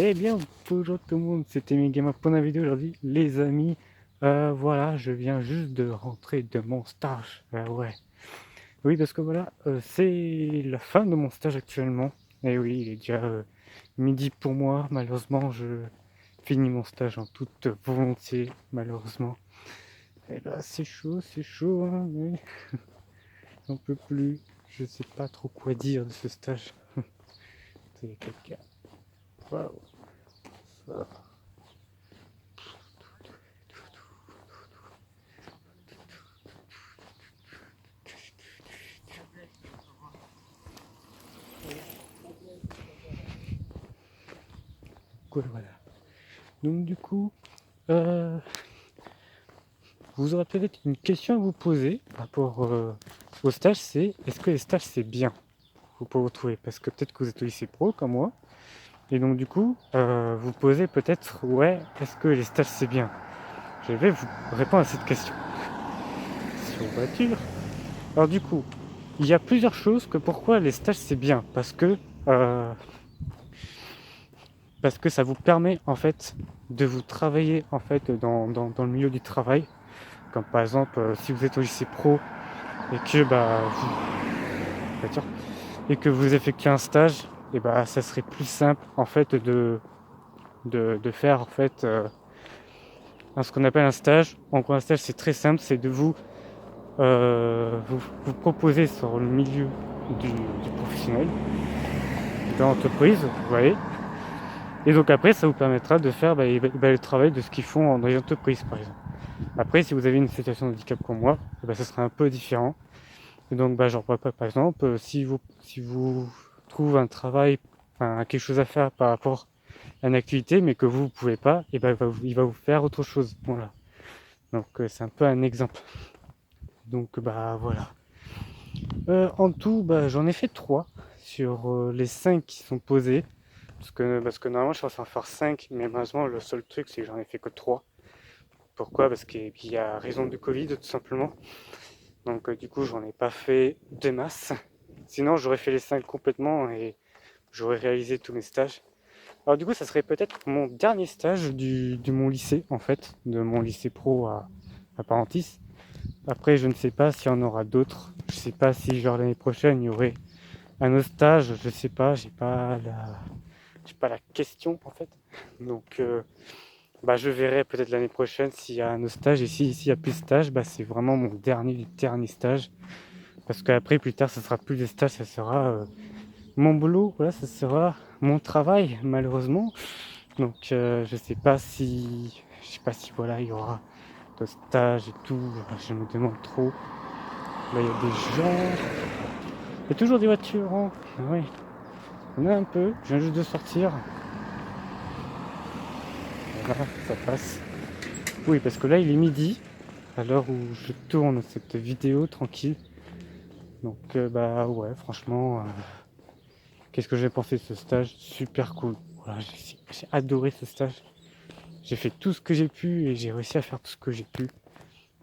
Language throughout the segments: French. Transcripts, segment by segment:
Eh bien, bonjour tout le monde, c'était Megamer pour la vidéo aujourd'hui, les amis. Voilà, je viens juste de rentrer de mon stage. Ouais. Oui, parce que voilà, c'est la fin de mon stage actuellement. Et oui, il est déjà midi pour moi. Malheureusement, je finis mon stage en toute volonté, malheureusement. Et là, c'est chaud, hein, oui. J'en peux plus. Je sais pas trop quoi dire de ce stage. C'est quelqu'un. Waouh. Ça. Quoi, voilà. Donc du coup, vous aurez peut-être une question à vous poser par rapport au stage, c'est est-ce que les stages c'est bien? Vous pouvez vous trouver, parce que peut-être que vous êtes au lycée pro comme moi, et donc du coup, vous posez peut-être ouais, est-ce que les stages c'est bien? Je vais vous répondre à cette question. Sur voiture. Alors du coup, il y a plusieurs choses que pourquoi les stages c'est bien, euh, parce que ça vous permet en fait de vous travailler en fait dans le milieu du travail, comme par exemple si vous êtes au lycée pro et que vous effectuez un stage, et bah ça serait plus simple en fait de faire en fait ce qu'on appelle un stage. En gros un stage c'est très simple, c'est de vous proposer sur le milieu du professionnel, de l'entreprise, vous voyez. Et donc après ça vous permettra de faire le travail de ce qu'ils font dans les entreprises par exemple. Après si vous avez une situation de handicap comme moi, ça sera un peu différent. Et donc genre par exemple si vous trouvez un travail, enfin, quelque chose à faire par rapport à une activité mais que vous ne pouvez pas, et il va vous faire autre chose. Voilà. Donc c'est un peu un exemple. Donc voilà. En tout, j'en ai fait 3 sur les 5 qui sont posés. Parce que normalement je suis censé en faire 5, mais malheureusement le seul truc c'est que j'en ai fait que 3. Pourquoi? Parce qu'il y a raison du Covid tout simplement. Donc du coup j'en ai pas fait de masse. Sinon j'aurais fait les 5 complètement et j'aurais réalisé tous mes stages. Alors du coup ça serait peut-être mon dernier stage de mon lycée en fait, de mon lycée pro à Parentis. Après je ne sais pas s'il y en aura d'autres. Je sais pas si genre l'année prochaine il y aurait un autre stage, je sais pas, j'ai pas la question en fait. Donc je verrai peut-être l'année prochaine s'il y a un autre stage, et s'il y a plus de stages, c'est vraiment mon dernier stage. Parce qu'après plus tard ça sera plus des stages, ça sera mon boulot, voilà, ça sera mon travail malheureusement. Donc je sais pas si voilà il y aura d'autres stages et tout. Je me demande trop. Là il y a des gens, il y a toujours des voitures, hein. Oui, on a un peu. Je viens juste de sortir. Voilà, ça passe. Oui, parce que là il est midi à l'heure où je tourne cette vidéo tranquille. Donc ouais, franchement, qu'est-ce que j'ai pensé de ce stage? Super cool. Voilà, j'ai adoré ce stage. J'ai fait tout ce que j'ai pu et j'ai réussi à faire tout ce que j'ai pu.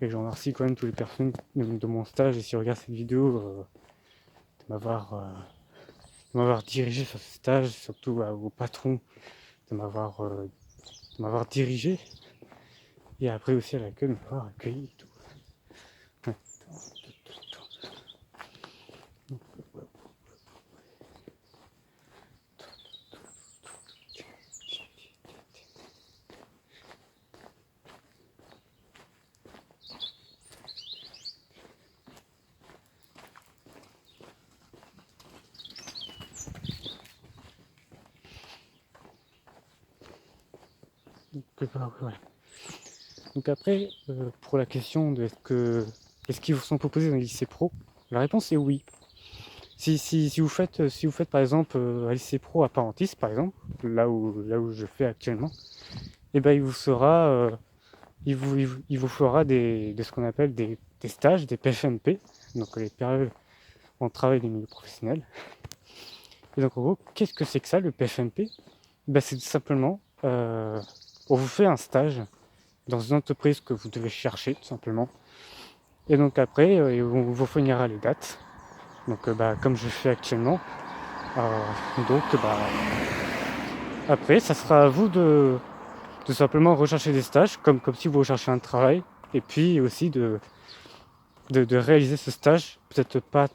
Et j'en remercie quand même toutes les personnes de mon stage. Et si regardent cette vidéo, de m'avoir dirigé sur ce stage, surtout au patron de m'avoir dirigé. Et après aussi à l'accueil, de m'avoir accueilli et tout. Ouais. Ouais. Donc après, pour la question de est-ce qu'ils vous sont proposés dans les lycées pro, la réponse est oui. Si vous faites par exemple un lycée pro à Parentis, par exemple, là où je fais actuellement, et il vous sera, il vous fera de ce qu'on appelle des stages, des PFMP, donc les périodes en travail des milieux professionnels. Et donc en gros, qu'est-ce que c'est que ça, le PFMP? C'est tout simplement, on vous fait un stage dans une entreprise que vous devez chercher tout simplement. Et donc après, on vous fournira les dates. Donc comme je fais actuellement. Donc après, ça sera à vous de simplement rechercher des stages, comme si vous recherchez un travail, et puis aussi de réaliser ce stage, peut-être pas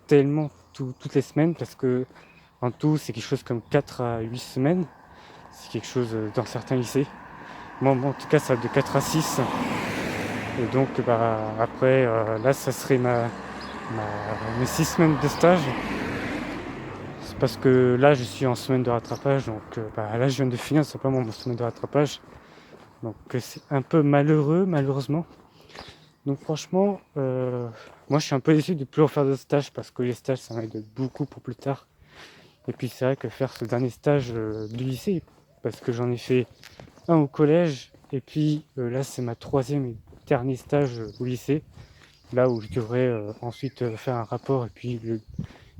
tellement toutes les semaines, parce que en tout, c'est quelque chose comme 4 à 8 semaines. C'est quelque chose dans certains lycées. Moi, en tout cas, ça va de 4 à 6. Et donc, après, là, ça serait mes 6 semaines de stage. C'est parce que là, je suis en semaine de rattrapage. Donc, là, je viens de finir simplement mon semaine de rattrapage. Donc, c'est un peu malheureux, malheureusement. Donc, franchement, moi, je suis un peu déçu de ne plus refaire de stage parce que les stages, ça m'aide beaucoup pour plus tard. Et puis, c'est vrai que faire ce dernier stage du lycée, parce que j'en ai fait un au collège, et puis là, c'est ma 3e et dernier stage au lycée, là où je devrais ensuite faire un rapport et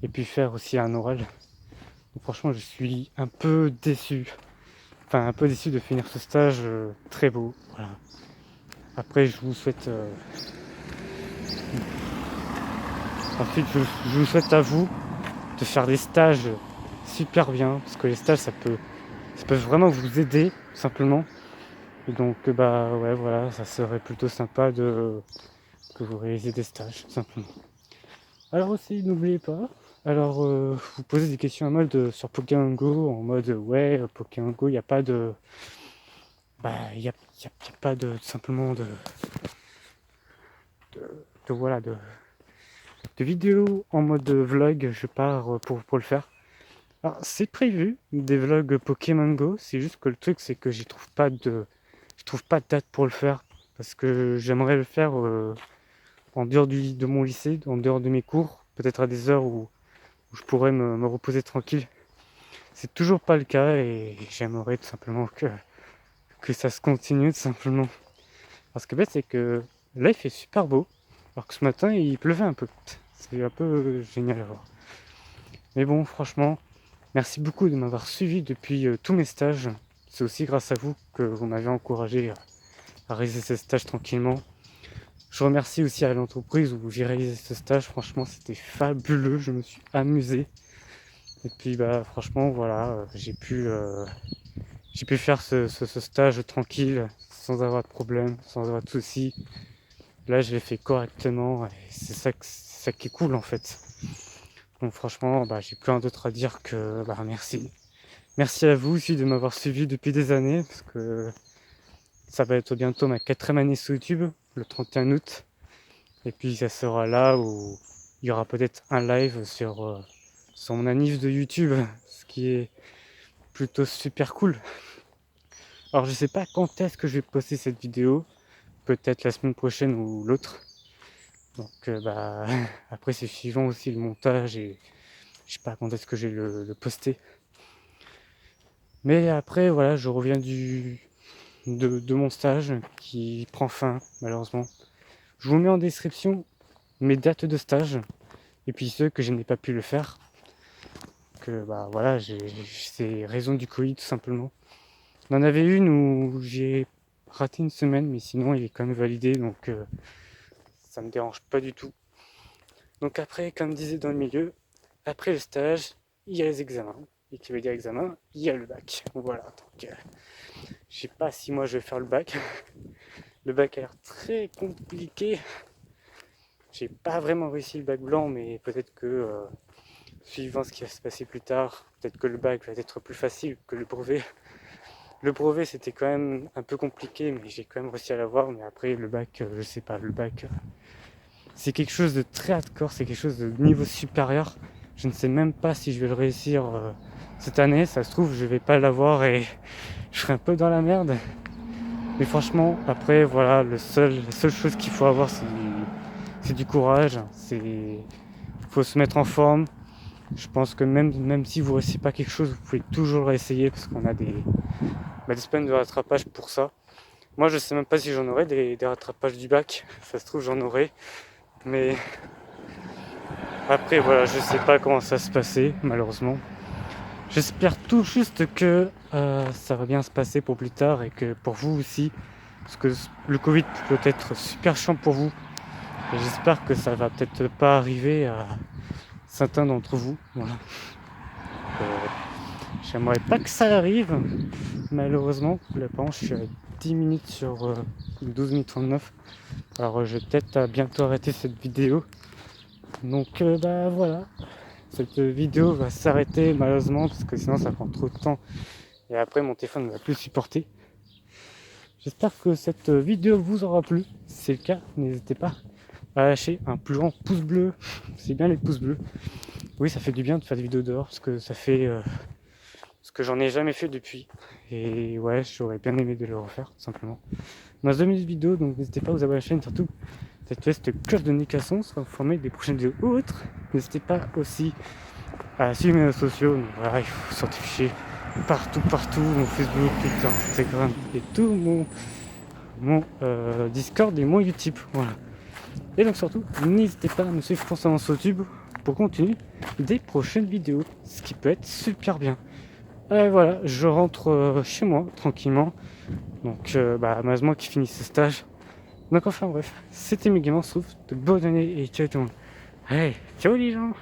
puis faire aussi un oral. Donc, franchement, je suis un peu déçu. Enfin, un peu déçu de finir ce stage très beau. Voilà. Après, je vous souhaite. Ensuite, je vous souhaite à vous de faire des stages super bien, parce que les stages, ça peut vraiment vous aider, tout simplement. Et donc, ouais, voilà, ça serait plutôt sympa que vous réalisiez des stages, tout simplement. Alors aussi, n'oubliez pas, alors vous posez des questions en mode sur Pokémon Go, en mode ouais, Pokémon Go, il n'y a pas de. Il y a pas de simplement voilà de vidéos en mode vlog, je pars pour le faire. Alors c'est prévu des vlogs Pokémon Go, c'est juste que le truc c'est que je trouve pas de date pour le faire parce que j'aimerais le faire en dehors de mon lycée, en dehors de mes cours, peut-être à des heures où je pourrais me reposer tranquille. C'est toujours pas le cas et j'aimerais tout simplement que ça se continue tout simplement. Parce que c'est que là il fait super beau, alors que ce matin il pleuvait un peu. C'est un peu génial à voir. Mais bon, franchement, merci beaucoup de m'avoir suivi depuis tous mes stages. C'est aussi grâce à vous que vous m'avez encouragé à réaliser ce stage tranquillement. Je remercie aussi à l'entreprise où j'ai réalisé ce stage. Franchement, c'était fabuleux. Je me suis amusé. Et puis, franchement, voilà, j'ai pu faire ce stage tranquille, sans avoir de problème, sans avoir de soucis. Là, je l'ai fait correctement. Et c'est ça qui est cool, en fait. Donc, franchement, j'ai plein d'autres à dire que merci. Merci à vous aussi de m'avoir suivi depuis des années, parce que ça va être bientôt ma 4e année sur YouTube, le 31 août. Et puis ça sera là où il y aura peut-être un live sur mon anniv de YouTube, ce qui est plutôt super cool. Alors je sais pas quand est-ce que je vais poster cette vidéo, peut-être la semaine prochaine ou l'autre. Donc après c'est suivant aussi le montage et je sais pas quand est-ce que je vais le poster. Mais après voilà, je reviens de mon stage qui prend fin malheureusement. Je vous mets en description mes dates de stage et puis ceux que je n'ai pas pu le faire. Que voilà, c'est raison du Covid tout simplement. On en avait une où j'ai raté une semaine, mais sinon il est quand même validé, donc ça me dérange pas du tout. Donc après, comme disait dans le milieu, après le stage, il y a les examens. Et qui veut dire examen, il y a le bac. Voilà, donc je sais pas si moi je vais faire le bac. Le bac a l'air très compliqué. J'ai pas vraiment réussi le bac blanc, mais peut-être que suivant ce qui va se passer plus tard, peut-être que le bac va être plus facile que le brevet. Le brevet c'était quand même un peu compliqué, mais j'ai quand même réussi à l'avoir. Mais après le bac, je sais pas, le bac c'est quelque chose de très hardcore, c'est quelque chose de niveau supérieur. Je ne sais même pas si je vais le réussir cette année, ça se trouve je vais pas l'avoir et je serai un peu dans la merde. Mais franchement, après voilà, la seule chose qu'il faut avoir c'est du courage, faut se mettre en forme. Je pense que même si vous ne réussissez pas quelque chose, vous pouvez toujours le réessayer parce qu'on a des semaines de rattrapage pour ça. Moi je sais même pas si j'en aurai des rattrapages du bac, ça se trouve j'en aurai. Mais après voilà, je sais pas comment ça va se passer malheureusement. J'espère tout juste que ça va bien se passer pour plus tard et que pour vous aussi. Parce que le Covid peut être super chiant pour vous. Et j'espère que ça va peut-être pas arriver à certains d'entre vous. Voilà. J'aimerais pas que ça arrive, malheureusement. Là, par contre, je suis à 10 minutes sur 12 minutes 39. Alors, je vais peut-être bientôt arrêter cette vidéo. Donc, bah voilà. Cette vidéo va s'arrêter, malheureusement, parce que sinon, ça prend trop de temps. Et après, mon téléphone ne va plus supporter. J'espère que cette vidéo vous aura plu. Si c'est le cas, n'hésitez pas à lâcher un plus grand pouce bleu. C'est bien les pouces bleus. Oui, ça fait du bien de faire des vidéos dehors, parce que ça fait... ce que j'en ai jamais fait depuis. Et ouais, j'aurais bien aimé de le refaire, tout simplement. On a 2 minutes de vidéo, donc n'hésitez pas à vous abonner à la chaîne, surtout d'activer cette cloche de notification, ça va vous former des prochaines vidéos ou autres. N'hésitez pas aussi à suivre mes réseaux sociaux. Donc voilà, il faut s'identifier partout, mon Facebook, Twitter, Instagram et tout mon Discord et mon YouTube. Voilà. Et donc surtout, n'hésitez pas à me suivre constamment sur YouTube pour continuer des prochaines vidéos, ce qui peut être super bien. Voilà, je rentre chez moi tranquillement. Donc malheureusement qui finit ce stage. Donc enfin bref, c'était Megaman, sauf de bonne année et ciao tout le monde. Allez, ciao les gens.